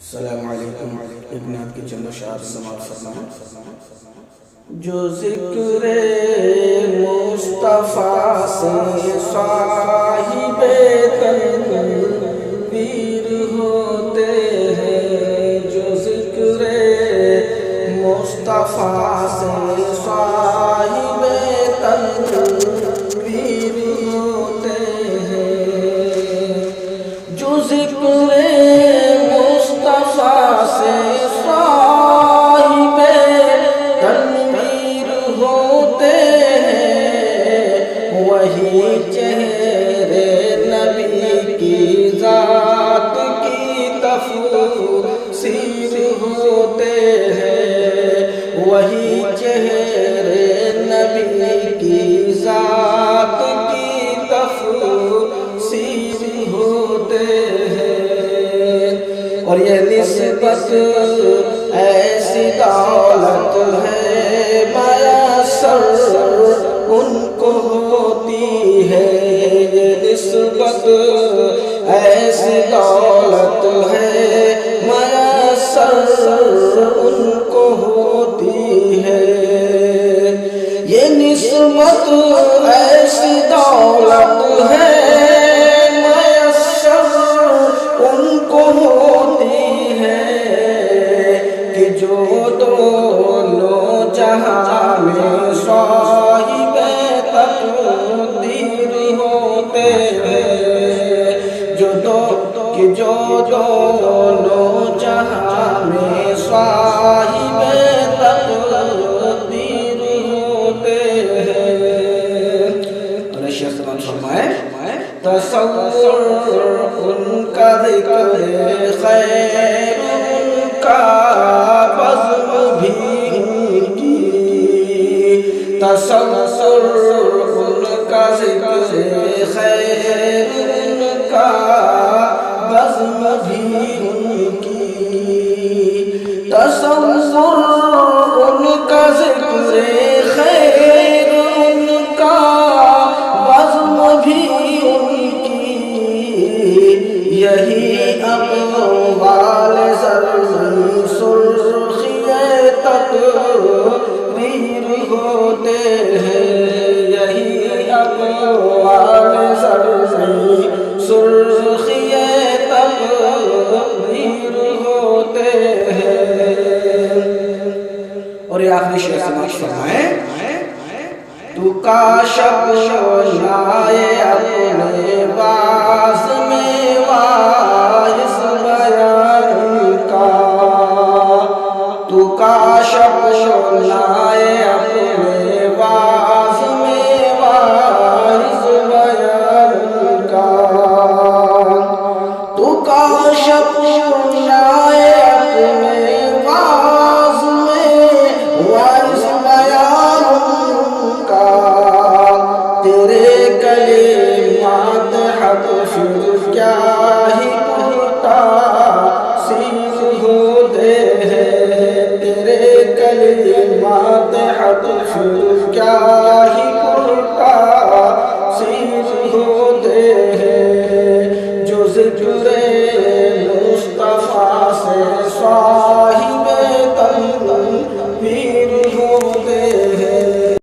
السلام علیکم. ابن آپ کی چند اشعار سماعت فرمائیں. جو ذکر مصطفیٰ سے صاحب تنویر ہوتے ہیں، جو ذکر مصطفیٰ سے صاحب تنویر ہوتے ہیں، جو ذکر مصطفیٰ سے صاحب تنویر ہوتے ہیں، وہی چہرے نبی کی ذات کی تفسیر ہوتے ہیں، وہی چہرے نبی کی ذات کی تفسیر ہوتے ہیں. اور یہ نسبت ایسی دولت ہے میسر ان کو ہوتی ہے، یہ نسبت ایسی دولت ہے میسر ان کو ہوتی ہے، یہ نسبت ایسی دولت ہے میسر ان کو ہوتی ہے کہ جو دونوں جہاں میں صاحب تقدیر ہوتے ہیں، جو دونوں جہاں میں صاحب تقدیر ہوتے ہیں. اور شیخ سلام فرمائے تصور ان کا ذکر خیر ان کا بزم بھی ان کی، تصور ان کا ذکر خیر ان کا بزم بھی ان کی، تصور ان کا ذکر خیر ان کا بزم بھی ان کی، یہی اقوال زرزی سرخی تقریر ہوتے ہیں، یہی اقوال زرزی سرخی تقریر ہوتے ہیں. اور یہ آخری شعر سماعت فرمائیں. تو کاشف لائے اپنے باز میں واعظ بیان کا، تو کاشف لائے اپنے باز میں واعظ بیان کا، تو کاشف